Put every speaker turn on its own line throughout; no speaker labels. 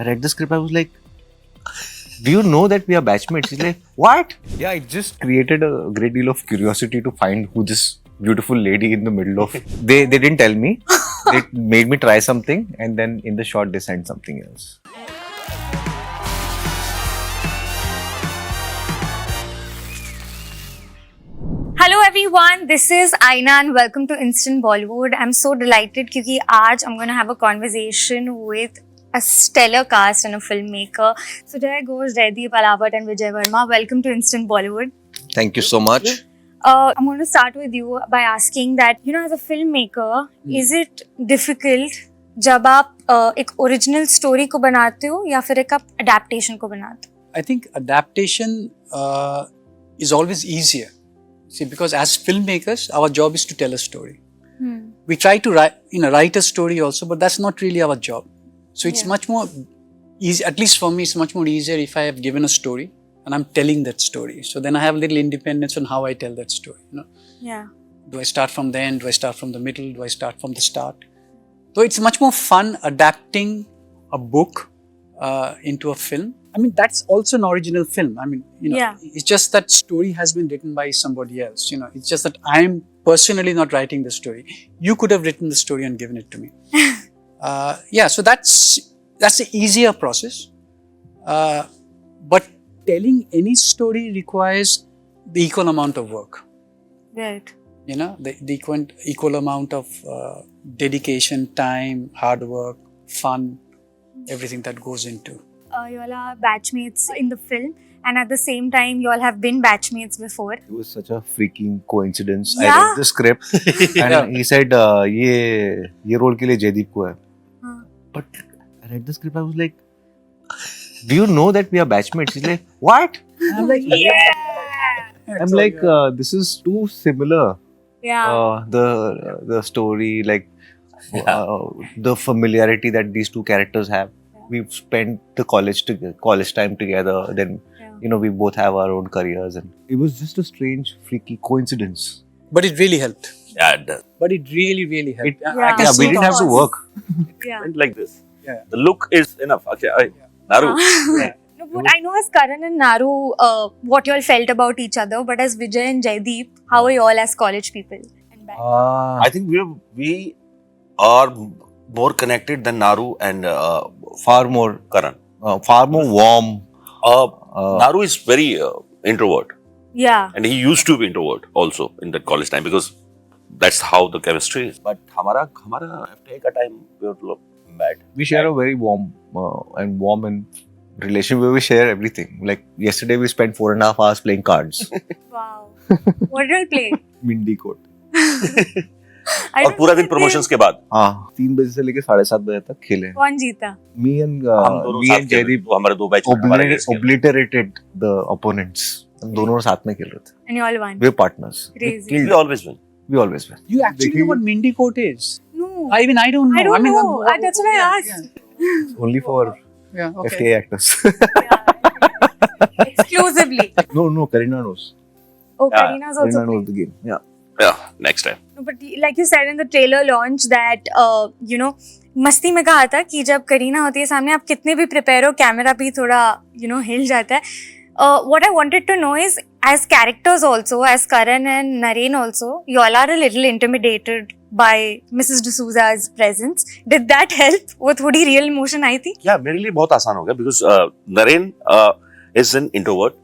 I read the script. I was like, do you know that we are batchmates? He's like, what? Yeah, it just created a great deal of curiosity to find who this beautiful lady in the middle of. They didn't tell me. They made me try something, and then in the shot they sent something else.
Hello everyone, this is Aina and welcome to Instant Bollywood. I'm so delighted because today I'm going to have a conversation with a stellar cast and a filmmaker. Sujoy, Ghosh, Jaideep Ahlawat and Vijay Varma. Welcome to Instant Bollywood.
Thank you so much.
I'm going to start with you by asking that, as a filmmaker, is it difficult जब आप एक original story को बनाते हो या फिर एक आप adaptation को बनाते हो?
I think adaptation is always easier. See, because as filmmakers, our job is to tell a story. We try to write a story also, but that's not really our job. So it's much more easy, at least for me, it's much more easier if I have given a story and I'm telling that story. So then I have a little independence on how I tell that story.
Yeah.
Do I start from the end? Do I start from the middle? Do I start from the start? So it's much more fun adapting a book into a film. I mean, that's also an original film. I mean, it's just that story has been written by somebody else. It's just that I'm personally not writing the story. You could have written the story and given it to me. So that's the easier process. But telling any story requires the equal amount of work.
Right.
The equal amount of dedication, time, hard work, fun, everything that goes into.
You all are batchmates in the film, and at the same time, you all have been batchmates before.
It was such a freaking coincidence.
Yeah.
I read the script and he said, ये role के लिए जयदीप को है. But I read the script. I was like, do you know that we are batchmates? He's like, what?
I'm like,
I'm like, this is too similar.
Yeah.
The story, like the familiarity that these two characters have. We've spent the college time together. Then we both have our own careers, and it was just a strange, freaky coincidence.
But it really helped.
Yeah, it does.
But it really, really helped.
We didn't have to work.
Yeah.
Went like this.
Yeah.
The look is enough. Okay, Naru.
No, but I know as Karan and Naru, what you all felt about each other. But as Vijay and Jaideep, how are you all as college people?
I think we are more connected than Naru and
Far more
Karan.
far more warm.
Naru is very introvert,
Yeah.
and he used to be introvert also in that college time because that's how the chemistry is. But hamara after a time we were bad.
We share a very warm and relation where we share everything. Like yesterday, we spent 4.5 hours playing cards.
Wow. What did you all play?
Mindy coat.
और पूरा दिन promotions के बाद.
हाँ, 3 बजे से लेके 7:30 बजे तक खेले.
कौन जीता?
Me and
Jaideep, हमारे दो बैच
obliterated the opponents. हम दोनों साथ में खेल रहे थे.
And you all won.
We were partners.
Crazy.
We always win.
We always win.
You actually know what Mindy Coat is?
No.
I don't know.
I don't
mean,
know. That's what I asked.
Only for
Yeah, okay.
FTA actors.
Exclusively.
No, Kareena knows.
Oh, Kareena's also
Kareena knows
played.
the game. Yeah.
Yeah, next time.
No, but like you said in the trailer launch that मस्ती में कहा था कि जब करीना होती है सामने आप कितने भी प्रिपेयर हो कैमरा भी थोड़ा हिल जाता है. What I wanted to know is as characters also, as Karan and Naren also, you all are a little intimidated by Mrs. D'Souza's presence. Did that help? वो थोड़ी real emotion आई थी?
Yeah, मेरे लिए बहुत आसान हो गया because Naren is an introvert.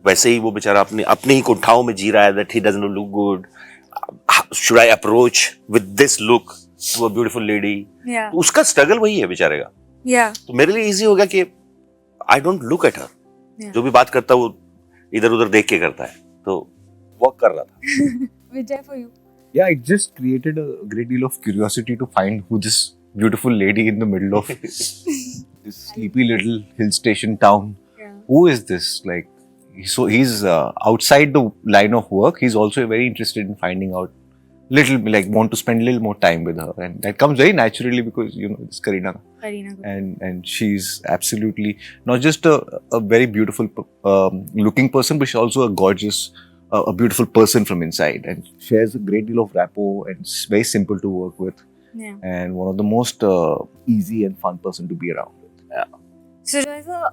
वैसे ही वो बेचारा अपने ही कुंठाओं में जी रहा है that he doesn't look good. Should I approach with this look to a beautiful lady?
Yeah.
उसका struggle वही है बेचारे का.
Yeah.
तो मेरे लिए easy हो गया कि I don't look at her.
Yeah.
जो भी बात करता है वो इधर उधर देख के करता है. तो work कर रहा था.
Vijay, for you.
Yeah, it just created a great deal of curiosity to find who this beautiful lady in the middle of this sleepy little hill station town.
Yeah.
Who is this? Like, so he's outside the line of work. He's also very interested in finding out want to spend a little more time with her, and that comes very naturally because it's Kareena. And she's absolutely not just a very beautiful looking person, but she's also a gorgeous, a beautiful person from inside, and shares a great deal of rapport, and it's very simple to work with,
Yeah.
and one of the most easy and fun person to be around with.
So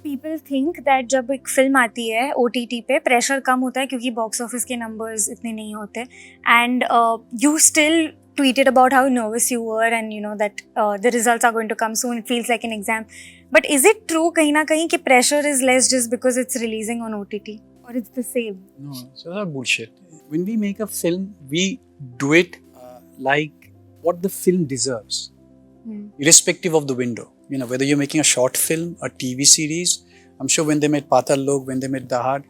people think that जब एक film आती है OTT पे pressure कम होता है क्योंकि box office के numbers इतने नहीं होते and you still tweeted about how nervous you were and you know that the results are going to come soon. It feels like an exam. But is it true कहीं ना कहीं कि pressure is less just because it's releasing on OTT or it's the same?
No, so that's bullshit. When we make a film, we do it like what the film deserves, irrespective of the window. You know, whether you're making a short film, a TV series. I'm sure when they made Patal Lok, when they made Dahad,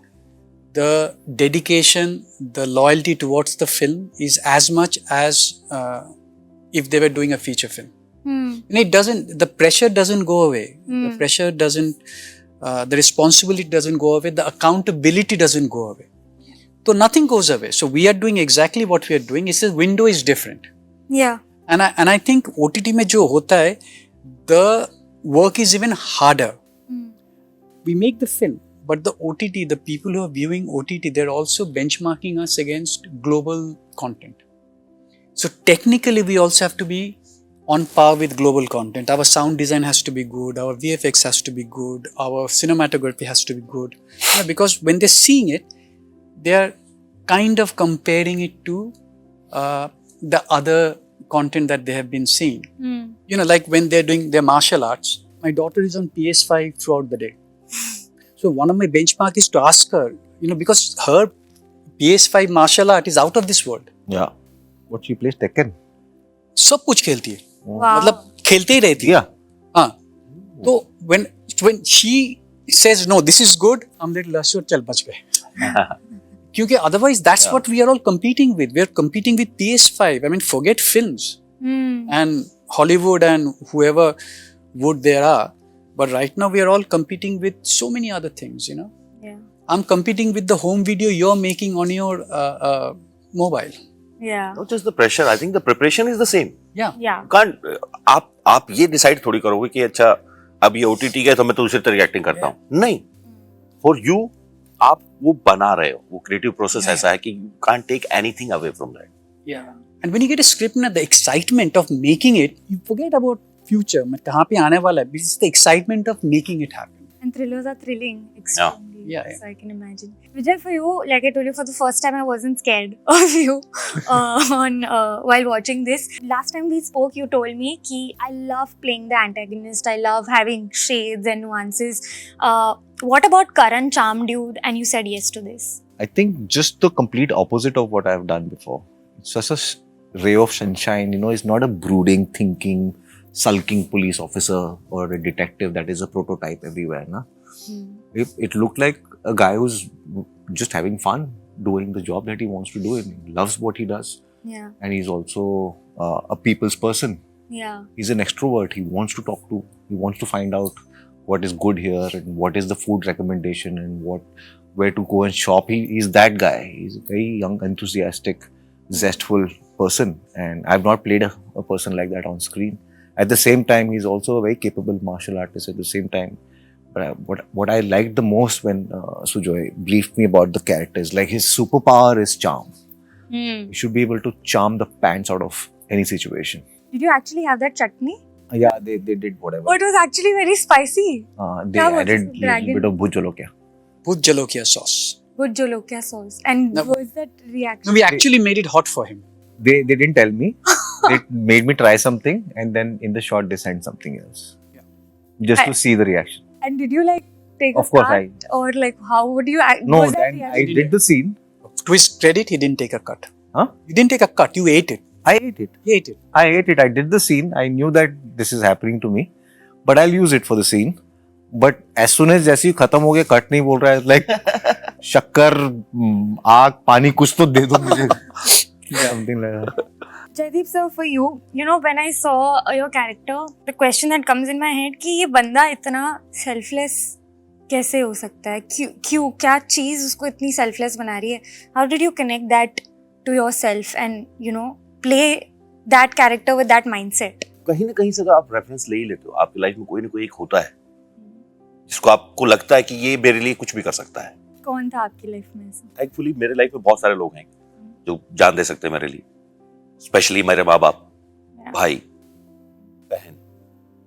the dedication, the loyalty towards the film is as much as if they were doing a feature film. And it doesn't, the pressure doesn't go away. The pressure doesn't, the responsibility doesn't go away. The accountability doesn't go away. So nothing goes away. So we are doing exactly what we are doing. It's the window is different.
Yeah.
And I think OTT में जो होता है, the work is even harder. We make the film, but the OTT, the people who are viewing OTT, they're also benchmarking us against global content. So technically, we also have to be on par with global content. Our sound design has to be good, our VFX has to be good, our cinematography has to be good. Yeah, because when they're seeing it, they're kind of comparing it to the other content that they have been seeing. You know, like when they're doing their martial arts, my daughter is on PS5 throughout the day. So one of my benchmark is to ask her, you know, because her PS5 martial art is out of this world.
Yeah. What she plays Tekken.
सब कुछ खेलती है.
Wow.
मतलब खेलते ही रहती है.
Yeah.
हाँ. तो when she says no, this is good, I'm like लश्वर चल बच गए. क्योंकि otherwise that's what we are all competing with. We are competing with PS5. I mean, forget films and Hollywood and whoever would there are. But right now we are all competing with so many other things, you know.
Yeah.
I'm competing with the home video you're making on your mobile.
Yeah.
Not just the pressure, I think the preparation is the same.
Yeah.
Yeah.
You can't, आप ये decide थोड़ी करोगे कि अच्छा अब ये OTT का है तो मैं तो दूसरी तरह एक्टिंग करता हूँ. नहीं. For you, आप वो बना रहे हो. वो creative process ऐसा है कि you can't take anything away from that.
Yeah. And when you get a script and the excitement of making it, you forget about future. मैं कहाँ पे आने वाला है. It's the excitement of making it happen.
And thrillers are thrilling extremely.
Yeah.
So I can imagine. Vijay, for you, like I told you, for the first time, I wasn't scared of you while watching this. Last time we spoke, you told me कि I love playing the antagonist. I love having shades and nuances. What about Karan charmed you and you said yes to this?
I think just the complete opposite of what I've done before. It's just a ray of sunshine, you know, it's not a brooding, thinking, sulking police officer or a detective that is a prototype everywhere. Na? It looked like a guy who's just having fun doing the job that he wants to do and he loves what he does.
Yeah.
And he's also a people's person.
Yeah.
He's an extrovert. He wants to talk to, he wants to find out what is good here and what is the food recommendation and where to go and shop. He's that guy. He's a very young, enthusiastic, zestful person. And I've not played a person like that on screen. At the same time, he's also a very capable martial artist at the same time. But what I liked the most when Sujoy briefed me about the character is like his superpower is charm. He should be able to charm the pants out of any situation.
Did you actually have that chutney?
Yeah, they did whatever.
Oh, it was actually very spicy.
They added a little bit of bhut jolokia.
Bhut jalokia sauce.
Good jolokia sauce. And
No.
was that reaction?
No, we actually made it hot for him.
They didn't tell me. They made me try something and then in the shot they sent something else.
Yeah.
Just to see the reaction.
And did you like take
Of
a
course,
cut or like how would you act?
No,
was that
then I
reaction?
did the scene.
To his credit, he didn't take a cut.
Huh?
You didn't take a cut, you ate it.
I ate it.
He ate it.
I ate it. I did the scene. I knew that this is happening to me. But I'll use it for the scene. But as soon as जैसे ही खत्म हो गया cut नहीं बोल रहा है like शक्कर आग पानी कुछ तो दे दो मुझे something like that.
Jaideep sir, for you, you know, when I saw your character, the question that comes in my head कि ये बंदा इतना selfless कैसे हो सकता है? क्यों क्या चीज उसको इतनी selfless बना रही है? How did you connect that to yourself and you know play that character with that mindset?
कहीं ना कहीं से अगर आप रेफरेंस ले ही लेते हो, आपकी लाइफ में कोई ना कोई एक होता है जिसको आपको लगता है कि ये मेरे लिए कुछ भी कर सकता है.
कौन था आपकी लाइफ में ऐसा?
थैंकफुली मेरे लाइफ में बहुत सारे लोग हैं जो जान दे सकते हैं मेरे लिए, स्पेशली मेरे माँ बाप, भाई, बहन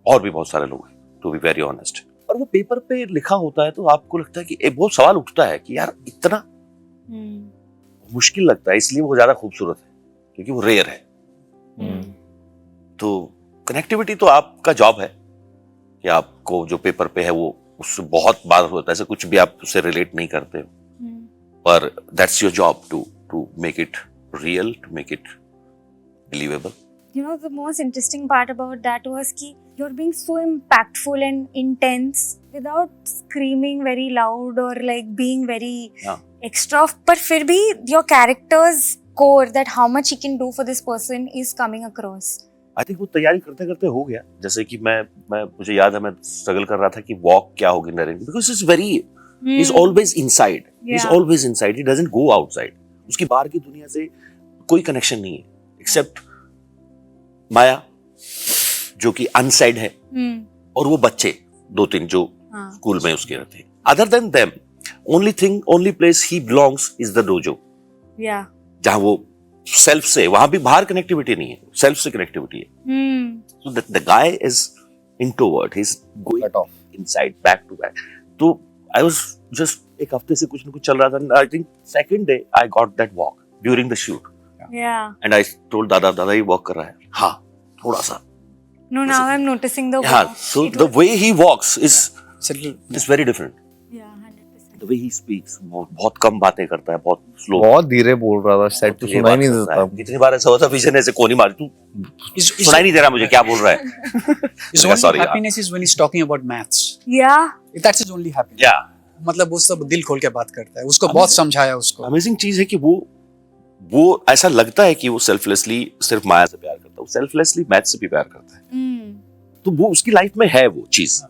और भी बहुत सारे लोग हैं. to be very honest. और वो पेपर पे लिखा होता है तो आपको लगता है कि एक बहुत सवाल उठता है कि यार इतना मुश्किल लगता है, इसलिए वो ज्यादा खूबसूरत है क्योंकि वो रेयर है. तो कनेक्टिविटी तो आपका जॉब है कि आपको जो पेपर पे है वो उससे बहुत बार होता है, ऐसे कुछ भी आप उससे रिलेट नहीं करते हो, पर that's your job to make it real, to make it believable.
You know, the most interesting part about that was कि you're being so impactful and intense without screaming very loud or like being very extra. पर फिर भी your character's core, that how much he can do for this person, is coming across.
I think वो तैयारी करते करते हो गया. जैसे कि मैं मुझे याद है मैं स्ट्रगल कर रहा था कि वॉक क्या होगी Naren, because it's very he is always inside, he is always inside, he doesn't go outside. उसकी बाहर की दुनिया से कोई कनेक्शन नहीं है एक्सेप्ट माया जो कि अनसाइड है, और वो बच्चे 2-3 जो स्कूल में उसके रहते हैं. Other than them only place he belongs is the dojo. जहां वो सेल्फ से, वहां भी बाहर कनेक्टिविटी नहीं है, सेल्फ से कनेक्टिविटी है. So the guy is introvert, he is going inside back to back. तो आई वाज जस्ट एक हफ्ते से कुछ न कुछ चल रहा था. I think second day I got that walk during the shoot. And I told दादा ये वॉक कर रहा है. हाँ, थोड़ा सा.
No, now I'm noticing the
yeah,
walk.
so the way he walks is very different.
Yeah, 100%.
The way he speaks, वो बहुत कम बातें करता है, बहुत स्लो,
बहुत धीरे बोल रहा था. सेट तो सुनाई नहीं देता.
कितनी बार ऐसा होता है विजन ऐसे कोनी मार, तू सुनाई नहीं दे रहा मुझे क्या बोल रहा है.
His only happiness is when he's talking about maths.
Yeah.
That's his only happiness.
Yeah.
मतलब वो सब दिल खोल के बात करता है. उसको बहुत समझाया उसको.
अमेजिंग चीज है कि वो ऐसा लगता है कि वो सेल्फलेसली सिर्फ माया से प्यार करता है, वो सेल्फलेसली मैथ से भी प्यार करता है. तो वो उसकी लाइफ में है वो चीज.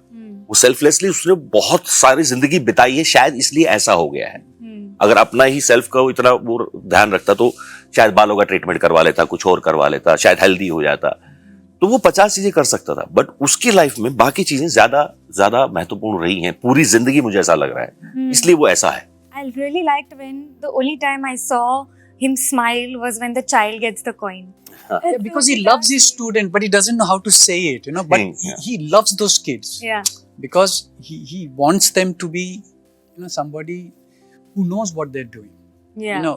वो सेल्फलेसली उसने बहुत सारी जिंदगी बिताई है, शायद इसलिए ऐसा हो गया है. अगर अपना ही सेल्फ का इतना वो ध्यान रखता तो शायद बालों का ट्रीटमेंट करवा लेता, कुछ और करवा लेता, शायद हेल्दी हो जाता. तो वो 50 चीजें कर सकता था, बट उसकी लाइफ में बाकी चीजें ज्यादा महत्वपूर्ण रही हैं पूरी जिंदगी, मुझे ऐसा लग रहा है. इसलिए वो ऐसा है.
I really liked when the only time I saw him smile was when the child gets the coin.
Yeah, because he loves his student, but he doesn't know how to say it, you know. But he loves those kids.
Yeah.
Because he wants them to be, you know, somebody who knows what they're doing.
Yeah.
You know,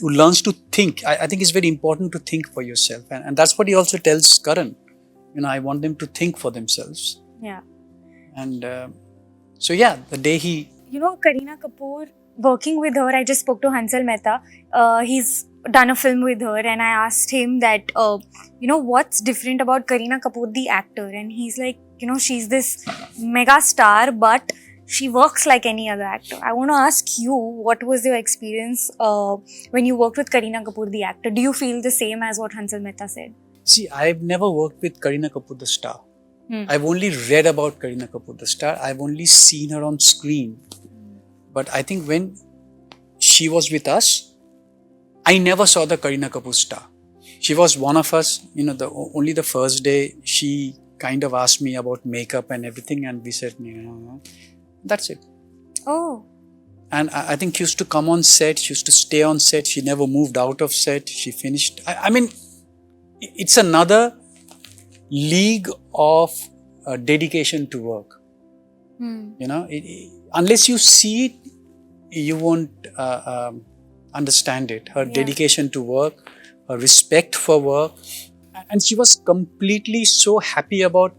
who learns to think. I think it's very important to think for yourself, and that's what he also tells Karan. You know, I want them to think for themselves.
Yeah.
And so yeah, the day he.
You know, Kareena Kapoor, working with her, I just spoke to Hansal Mehta. He's done a film with her, and I asked him that, you know, what's different about Kareena Kapoor, the actor? And he's like, you know, she's this mega star, but she works like any other actor. I want to ask you, what was your experience when you worked with Kareena Kapoor, the actor? Do you feel the same as what Hansal Mehta said?
See, I've never worked with Kareena Kapoor, the star. I've only read about Kareena Kapoor, the star. I've only seen her on screen. But I think when she was with us, I never saw the Kareena Kapoor star. She was one of us, you know, only the first day she kind of asked me about makeup and everything, and we said, no. That's it.
Oh.
And I think she used to come on set, she used to stay on set, she never moved out of set, she finished. I mean, it's another league of dedication to work. You know, unless you see it, you won't understand it. Her dedication to work, her respect for work. And she was completely so happy about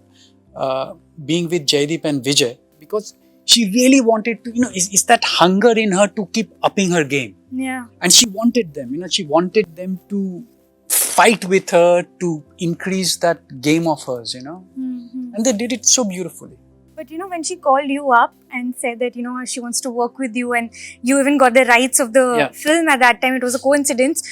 being with Jaideep and Vijay, because she really wanted to, you know, is that hunger in her to keep upping her game.
Yeah.
And she wanted them, you know, she wanted them to fight with her to increase that game of hers, you know. And they did it so beautifully.
But you know, when she called you up and said that, you know, she wants to work with you, and you even got the rights of the film at that time, it was a coincidence.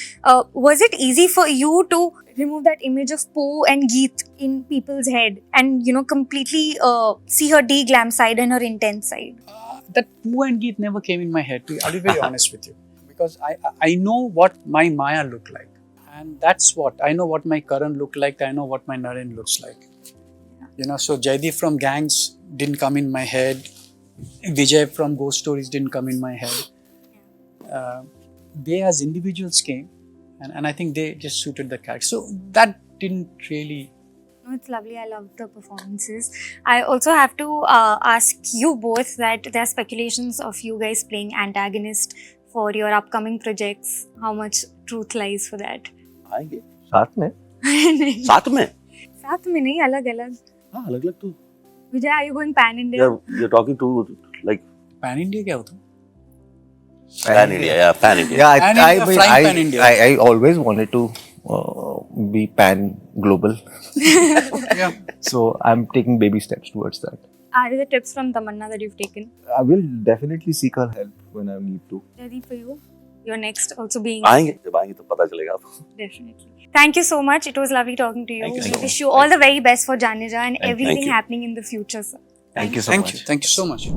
Was it easy for you to remove that image of Pooh and Geet in people's head and, you know, completely see her de-glam side and her intense side?
That Pooh and Geet never came in my head, I'll be very honest with you. Because I know what my Maya looked like. And that's what, I know what my Karan looked like, I know what my Naren looks like. You know, so Jaideep from Gangs didn't come in my head. Vijay from Ghost Stories didn't come in my head. They as individuals came, and I think they just suited the character. So that didn't really
No, it's lovely. I love the performances. I also have to ask you both that there are speculations of you guys playing antagonist for your upcoming projects. How much truth lies for that?
आएंगे
साथ में
नहीं,
साथ में.
साथ में नहीं, अलग अलग.
हाँ, अलग अलग तो.
Vijay, are you going pan India?
You're talking to like
Pan India क्या होता है?
pan India, yeah, pan India.
Yeah,
Pan India, flying pan India.
I always wanted to be pan global.
Yeah.
So I'm taking baby steps towards that.
Are there tips from Tamanna that you've taken?
I will definitely seek her help when I need to.
Jaideep, for you? You're next also being...
आएंगे, जब आएंगे तो पता चलेगा आपको.
Definitely. Thank you so much. It was lovely talking to you.
Thank you
We
so
wish
much.
you all the very best for Jaane Jaan and
Thank
everything
you.
happening in the future, sir.
Thank you so much.
Thank you so much.